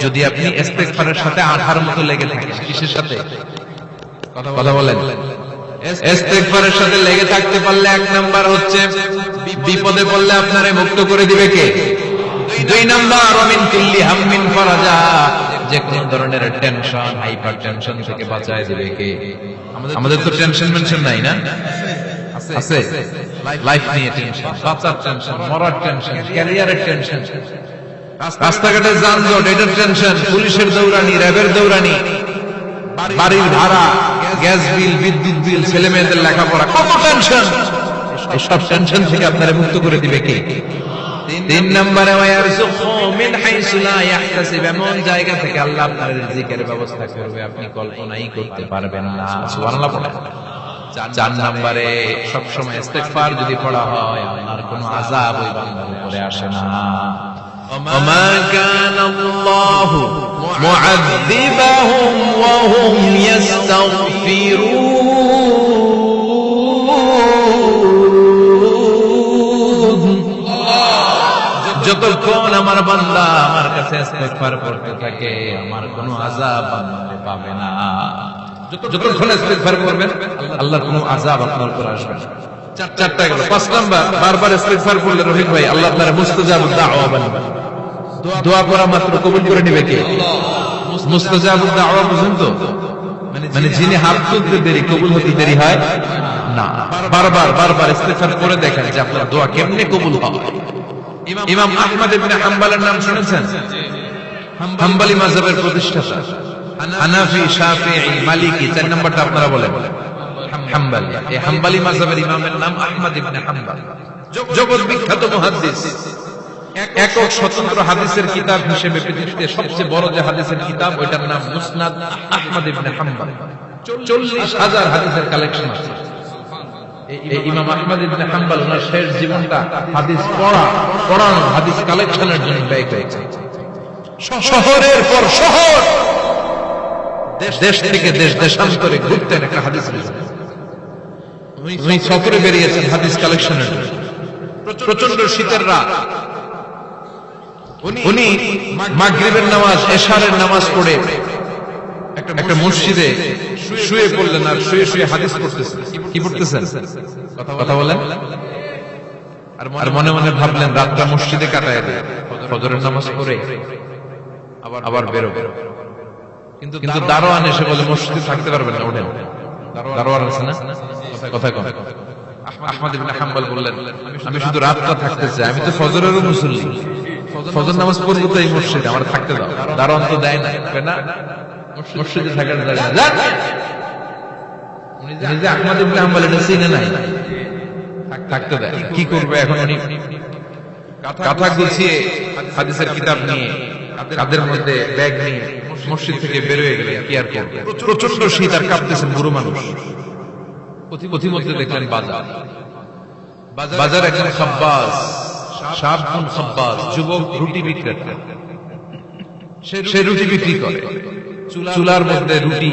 যদি আপনি ইস্তেগফারের সাথে আঠার মতো লেগে থাকেন, কিসের সাথে কথা বলেন? ইস্তেগফারের সাথে লেগে থাকতে পারলে এক নাম্বার হচ্ছে বিপদে পড়লে আপনারে মুক্ত করে দিবে কে? দুই নাম্বার ওমিন কুল্লি হাম্মিন ফারাজা, যে কোন ধরনের টেনশন, হাইপার টেনশন থেকে বাঁচায় দিবে কে? আমাদের তো টেনশন মেনশন নাই না? আছে? লাইফ নিয়ে টেনশন, বাচ্চার টেনশন, মরার টেনশন, ক্যারিয়ারের টেনশন, রাস্তাঘাটে যানজট এটার টেনশন, পুলিশের দৌড়ানি, র্যাবের দৌড়ানি, বাড়ির ভাড়া, গ্যাস বিল, বিদ্যুৎ বিল, ছেলে মেয়েদের লেখাপড়া, কত টেনশন। এই সব টেনশন থেকে আপনারা মুক্ত করে দিবে কে? তিন নম্বরে ওয়ারযুকহু মিন হাইসু লা ইয়াহতাসিব, এমন জায়গা থেকে আল্লাহ আপনার রিজিকের ব্যবস্থা করবে আপনি কল্পনাই করতে পারবেন না। সুবহানাল্লাহ পড়েন। চার নম্বরে সবসময় ইস্তেগফার যদি পড়া হয় আল্লাহর কোনো আযাব ওই বান্দার উপরে আসে না। ওমা কানা আল্লাহু মুআযযিবাহুম ওয়া হুম ইস্তাগফিরুন, যতক্ষণ আমার বান্দা আমার কাছে ইস্তেগফার করতে থাকে আমার কোনো আযাব বান্দারে পাবে না। যতক্ষণ ইস্তেগফার করবেন আল্লাহর কোনো আযাব আপনার উপর আসবে না। চারটা গেল। পাঁচ নাম্বার, বারবার ইস্তেগফার করলে রহিম ভাই আল্লাহ তাআলা মুস্তাজাবুদ দাওয়া বানাবেন। দোয়া করা মাত্র কবুল করে নেবে কে? মুস্তাজাবুদ দাওয়া বুঝেন তো? মানে যিনি হাত তুলতে দেরি কবুল হতে দেরি হয় না। বারবার ইস্তেগফার করে দেখেন যে আপনার দোয়া কেমনে কবুল হবে। ইমাম আহমদ ইবনে হাম্বলের নাম শুনেছেন? হাম্বলি মাযহাবের প্রতিষ্ঠাতা, হানাফি, শাফিঈ, মালিকি। চার নাম্বারটা আপনারা বলেন হাম্বলি। এই হাম্বলি মাযহাবের ইমামের নাম আহমদ ইবনে হাম্বল, জগৎ বিখ্যাত মুহাদ্দিস। একক স্বতন্ত্র হাদিসের কিতাব হিসেবে পৃথিবীতে সবচেয়ে বড় যে হাদিসের কিতাব ওইটার নাম মুসনাদ আহমদ ইবনে হাম্বল। 40,000 হাদিসের কালেকশন আছে। এই ইমাম আহমদ ইবনে হাম্বল ওনার শেষ জীবনটা হাদিস পড়ানো, হাদিস কালেকশনের জন্য ব্যয় করেছেন। শহরের পর শহর, দেশ থেকে দেশ, দেশান্তরে ঘুরতেন একটা হাদিস নিয়ে। উনি সফরে বেরিয়েছেন হাদিস কালেকশনের জন্য। প্রচন্ড শীতের রাত, উনি মাগরিবের নামাজ, এশারের নামাজ পড়ে একটা মসজিদে শুয়ে পড়লেন আর শুয়ে শুয়ে হাদিস পড়তেছেন। কি পড়তেছেন? কথা বলেন। আর মনে মনে ভাবলেন রাতটা মসজিদে কাটায় দেয়, ফজরের নামাজ পড়ে আবার বেরো। কিন্তু দারোয়ান এসে বলে মসজিদে থাকতে পারবেন না, ওঠেন। দারোয়ান আছে না? কথা কম। আহমদ ইবনে হাম্বল বললেন আমি শুধু রাতটা থাকতে চাই, আমি তো ফজরেরও মুসল্লি, ফজর নামাজ পড়বো তো এই মসজিদে, আমার থাকতে দাও। দারোয়ান তো দেয় না, মসজিদে থাকার জায়গা না। উনি যে আহমদ ইবনে হাম্বল এটা চিনে নাই, থাকতে দেয়। কি করবে এখন? উনি কাঁথা গুছিয়ে হাদিসের কিতাব নিয়ে কাঁধের মধ্যে ব্যাগ নিয়ে মসজিদ থেকে বের হয়ে গেলেন। কি আর করবে? প্রচন্ড শীত আর কাঁপতেছেন বুড়ো মানুষ। পথিমধ্যে দেখলেন বাজার একজন খাব্বাস, শাবুন খাব্বাস, যুবক রুটি বিক্রেতা। সে রুটি বিক্রি করে, চুলার মধ্যে রুটি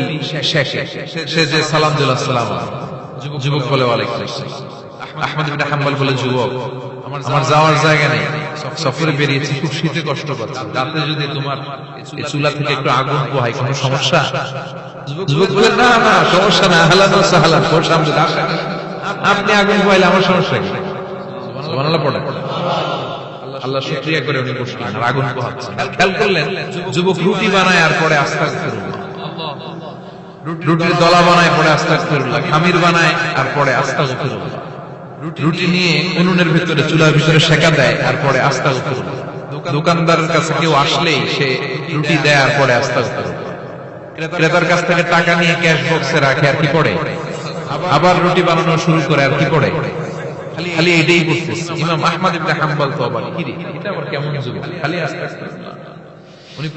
শেখে। সে যে সালাম দিল আসসালাম, যুবক বলে ওয়ালাইকুম আসসালাম। আহমদ ইবনে হাম্বল বলে যুবক আমার যাওয়ার জায়গা নেই, সফরে বেরিয়েছি, খুব শীতে কষ্ট পাচ্ছি, রাতে যদি তোমার চুলা থেকে একটু আগুন পোহাই কোনো সমস্যা? যুবক বলে না সমস্যা না, আহলান ওয়া সাহলান, আপনি আগুন পোহাইলে আমার সমস্যা কি? সুবহানাল্লাহ পড়ে। আল্লাহ শুকরিয়া করে উনি বসলেন আর আগুন পোহাচ্ছেন। খেয়াল করলেন যুবক রুটি বানায় আর পরে আস্তাগফিরুল্লাহ, রুটির দলা বানায় পরে আস্তাগফিরুল্লাহ, খামির বানায় আর পরে আস্তাগফিরুল্লাহ, রুটি নিয়ে উনুনের ভিতরে চুলার ভিতরে সেকা দেয় আর পরে আস্তাগফিরুল্লাহ। দোকানদারের কাছে কেউ আসলেই সে রুটি দেয় আর পরে আস্তাগফিরুল্লাহ। ক্রেতার কাছ থেকে টাকা নিয়ে ক্যাশ বক্সে রাখে আর কি পড়ে? আবার রুটি বানানো শুরু করে আর কি পড়ে? খালি এটাই করতেছে। ইমাম আহমদ ইবনে হাম্বল তো আবার কি রে, এটা আবার কেমন যুবক, খালি আস্তাগফিরুল্লাহ।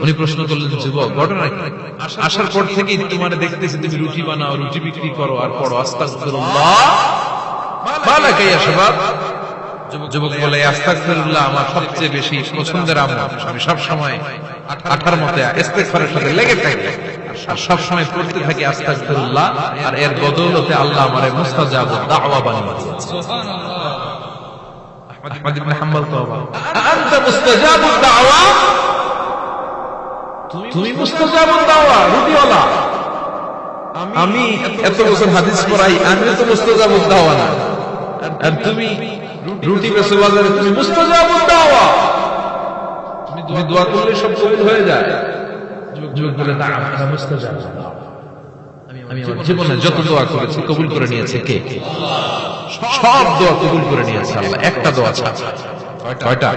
উনি প্রশ্ন করলেন যুবক ঘটনা কি? আসার পর থেকেই তোমার দেখতেছি তুমি রুটি বানাও, রুটি বিক্রি করো আর পড়ো আস্তাগফিরুল্লাহ। মালাকা ইয়া শাবাব? যুবক বলে আস্তাগফিরুল্লাহ আমার সবচেয়ে বেশি পছন্দের আমল, আমি সব সময় আঠার মতে ইস্তেগফারের সাথে লেগে থাকি আর সব সময় পড়তে থাকি আস্তাগফিরুল্লাহ, আর এর বদৌলতে আল্লাহ আমারে মুস্তাজাবুদ দাওয়া বানিয়ে দিয়েছে। সুবহানাল্লাহ। আহমদ ইবনে হাম্বল তো আনতা মুস্তাজাবুদ দাওয়া, তুমি মুস্তাজাবুদ দাওয়া, রুটিওয়ালা। আমি এত বছর হাদিস পড়াই, আমিও তো মুস্তাজাবুদ দাওয়া না, আর তুমি রুটি বেচো বাজারে, তুমি মুস্তাজাবুদ দাওয়া। তুমি দোয়া করলে সব কবুল হয়ে যায়। যুবক বলে, না আমরা মুস্তাজাবুদ দাওয়া। আমি আমার জীবনে যত দোয়া করেছি কবুল করে নিয়েছে কে? সব দোয়া কবুল করে নিয়েছে আল্লাহ, একটা দোয়া ছাড়া। কয়টা?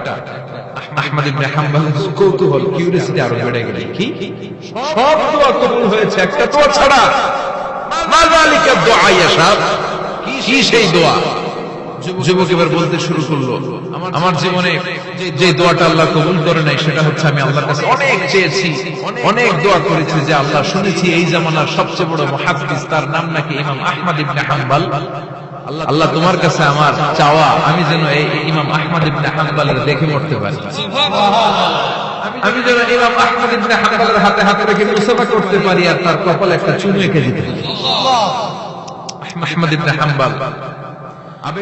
আহমদ ইবনে হাম্বল কৌতূহল, কিউরিওসিটি আরো বেড়ে গেল, কি সব দোয়া কবুল হয়েছে একটা দোয়া ছাড়া? মা যালিকা দুআ ইয়া শাব, কি সেই দোয়া? যুবক এবার বলতে শুরু করলো, আমার জীবনে যে দোয়াটা আল্লাহ কবুল করে নাই সেটা হচ্ছে আমি আল্লাহর কাছে অনেক চেয়েছি, অনেক দোয়া করেছি যে আল্লাহ, শুনেছি এই জামানার সবচেয়ে বড় মুহাদ্দিস, তার নাম নাকি ইমাম আহমদ ইবনে হাম্বল। আল্লাহ তোমার কাছে আমার চাওয়া, আমি যেন এই ইমাম আহমদ ইবনে হাম্বলের দেখে মরতে পারি, আমি যেন ইমাম আহমদ ইবনে হাম্বলের হাতে হাতে রেখে মুসাফা করতে পারি, আর তার কপালে একটা চুমু এঁকে দিতে পারি। আহমদ ইবনে হাম্বল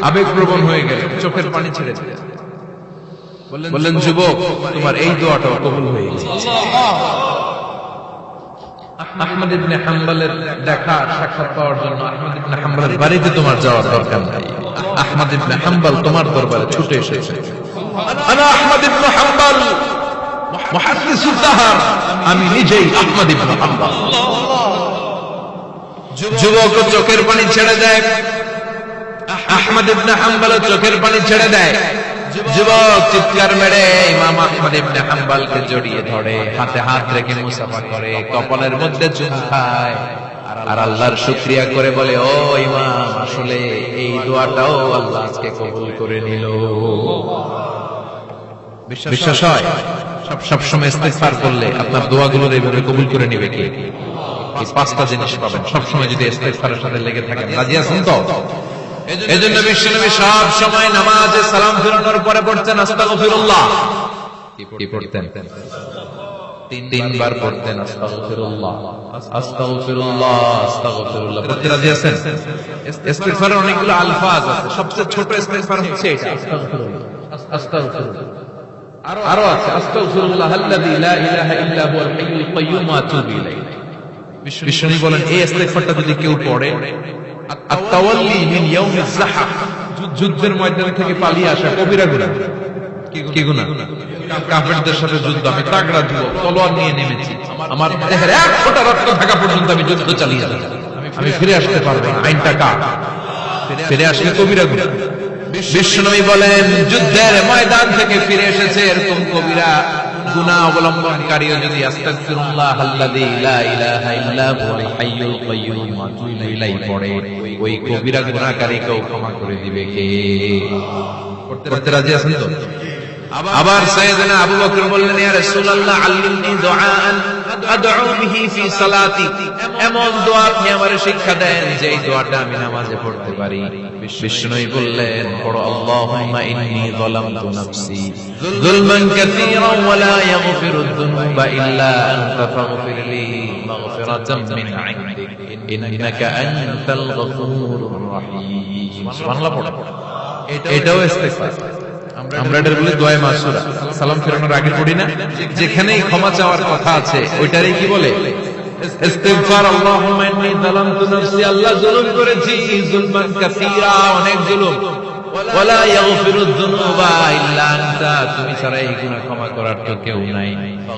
আবেগপ্রবণ হয়ে গেল, চোখের পানি ছেড়ে দিলেন, বললেন, যুবক তোমার এই দোয়াটাও কবুল হয়ে গেছে। আহমদ ইবনে হাম্বলের দেখা সাক্ষাৎ পাওয়ার জন্য আহমদ ইবনে হাম্বলের বাড়িতে তোমার যাওয়ার দরকার নাই, আহমদ ইবনে হাম্বল তোমার দরবারে ছুটে এসেছে। আনা আহমদ ইবনে হাম্বল মুহাদ্দিসুদ দাহর, আমি নিজেই আহমদ ইবনে হাম্বল। যুবক চোখের পানি ছেড়ে দেয়, আহমদ ইবনে হাম্বল চোখের পানি ছেড়ে দেয়। যুবক চিৎকার মেরে ইমাম আহমদ ইবনে হাম্বলকে জড়িয়ে ধরে, হাতে হাত রেখে মুসাফা করে, কপালের মধ্যে চুমু খায়, আর আল্লাহর শুকরিয়া করে বলে, ও ইমাম, আসলে এই দোয়াটাও আল্লাহ আজকে কবুল করে নিল। বিশ্বাস হয়? সবসময় ইস্তিগফার করলে আপনার দোয়াগুলোর এইভাবে কবুল করে নিবে কে? এই পাঁচটা জিনিস পাবেন সবসময় যদি ইস্তিগফারের সাথে লেগে থাকেন। রাজি আছেন তো? এজন্য বিশ্বনবী সব সময় নামাজে সালাম ফিরানোর পরে পড়তেন আস্তাগফিরুল্লাহ। কি পড়তেন? তিনবার পড়তেন আস্তাগফিরুল্লাহ, আস্তাগফিরুল্লাহ, আস্তাগফিরুল্লাহ। পড়তে রাজি আছেন? ইস্তিগফারের অনেকগুলো আলফাজ আছে, সবচেয়ে ছোট ইস্তিগফার হচ্ছে এটা, আস্তাগফিরুল্লাহ, আস্তাগফিরুল্লাহ। আরো আছে, আস্তাগফিরুল্লাহ আল্লাযী লা ইলাহা ইল্লা হুয়াল হাইয়ুল কাইয়্যুম ওয়া আতুবু ইলাইহি। বিশ্বনবী বলেন, এই ইস্তিগফারটা যদি কেউ পড়ে, আত-তাওয়াল্লি মিন ইয়াউমিজ যাহফ, যুদ্ধের ময়দান থেকে পালিয়ে আসা কবিরা গুনাহ। কি গুনাহ? কাফেরদের সাথে যুদ্ধ, আমি তাগড়া যুবক, তলোয়ার নিয়ে নেমেছি, আমার দেহের এক ফোঁটা রক্ত থাকা পর্যন্ত আমি যুদ্ধ চালিয়ে যাব, আমি ফিরে আসতে পারবো না, আইনটা কার? ফিরে আসলে কবিরা গুনাহ। বিশ্বনবী বলেন, যুদ্ধের ময়দান থেকে ফিরে এসেছে এরকম কবিরা গুনাহ অবলম্বনকারীও যদি আস্তাগফিরুল্লাহ আল্লাযী লা ইলাহা ইল্লা হুয়াল হাইয়ুল কাইয়্যুম ওয়া আতুবু ইলাইহি পড়ে, ওই কবিরা গুনাহকারীকেও ক্ষমা করে দিবে কে? পড়তে রাজি আছেন তো? আবার সাইয়েদনা আবু বকর বললেন, ইয়া রাসূলুল্লাহ আল্লিমনি দুআআন আদউ বিহি ফি সালাতি, এমন দোয়া আপনি আমারে শিক্ষা দেন যে এই দোয়াটা আমি নামাজে পড়তে পারি। বিশ্বনবী বললেন, পড়ো, আল্লাহুম্মা ইন্নী যালামতু নাফসি যুলমান কাসীরান ওয়া লা ইয়াগফিরুদ যুনুবা ইল্লা আনতা ফাগফিরলি মাগফিরাতাম মিন ইনদিক ইন্নাকা আনতাল গফুরুর রহিম। সুবহানাল্লাহ পড়ো, এটাও ইস্তিগফার। আমরা এটার বলি দোয়া মাসুরা, সালাম ফেরানোর আগে পড়ি না? যেখানেই ক্ষমা চাওয়ার কথা আছে ওইটারই কি বলে? ইস্তিগফার। আল্লাহুম্মা ইন্নী যালামতু নাফসি, আল্লাহ জুলুম করেছি, যুলমান কাসীরা, অনেক জুলুম, ওয়া লা ইয়াগফিরুয যুনুবা ইল্লা আনতা, তুমি ছাড়া এই গুনাহ ক্ষমা করার তো কেউ নাই।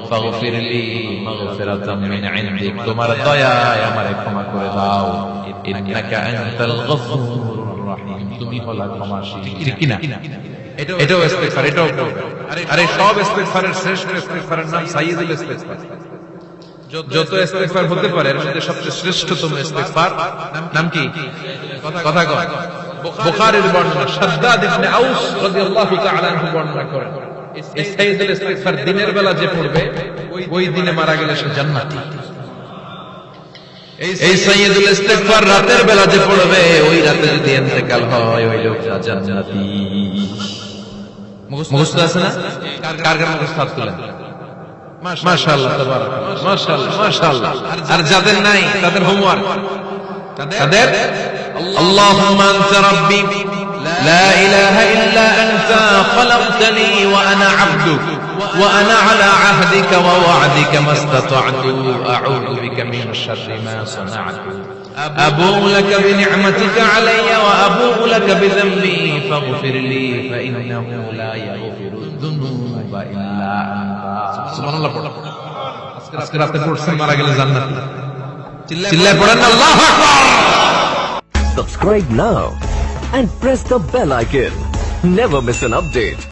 ফাগফিরলি মাগফিরাতাম মিন ইনদিক, তোমার দয়ায় আমারে ক্ষমা করে দাও। ইন্নাকা আনতাল গফুরুর রহিম, তুমি হলা ক্ষমাশীল। ঠিক কি না? এটাও ইস্তিগফার, এটাও করবে। আরে সব ইস্তিগফারের শ্রেষ্ঠ ইস্তিগফারের নাম সাইয়্যিদুল ইস্তিগফার। যত ইস্তিগফার হতে পারে এর মধ্যে সবচেয়ে শ্রেষ্ঠতম ইস্তিগফার নাম কি? কথা কয়। বুখারীর বর্ণনা, শাদ্দাদ ইবনে আউস রাদিয়াল্লাহু তাআলা আনহু বর্ণনা করেন, এই সাইয়্যিদুল ইস্তিগফার দিনের বেলা যে পড়বে ওই দিনে মারা গেলে সে জান্নাতি। এই সাইয়্যিদুল ইস্তিগফার রাতের বেলা যে পড়বে ওই রাতে যদি ইন্তেকাল হয় ওই লোকটা জান্নাতি। মুখস্থ আছে না? কার কার মুখস্থ হাত তুলেন? মাশাআল্লাহ, তাবারাকাল্লাহ, মাশাআল্লাহ, মাশাআল্লাহ। আর যাদের নাই তাদের হোমওয়ার্ক, তাদের আল্লাহুম্মা আনতা রাব্বি লা ইলাহা ইল্লা আনতা খালাকতানি ওয়া আনা আবদুক ওয়া আনা আলা আহদিকা ওয়া ওয়া'দিকা মাস্তাতা'তু আউযু বিকা মিন শাররি মা সানা'তু আবু'ু লাকা বিনি'মাতিকা আলাইয়া ওয়া আবু'ু লাকা বিযামবি ফাগফির লি ফাইন্নাহু লা ইয়াগফিরুদ যুনুবা ইল্লা আনতা। সুবহানাল্লাহ পড়ো। আজকে রাতে পড়ছেন, মারা গেলে জান্নাতি। চিল্লায় পড়েন আল্লাহু আকবার। Subscribe now and press the bell icon. Never miss an update.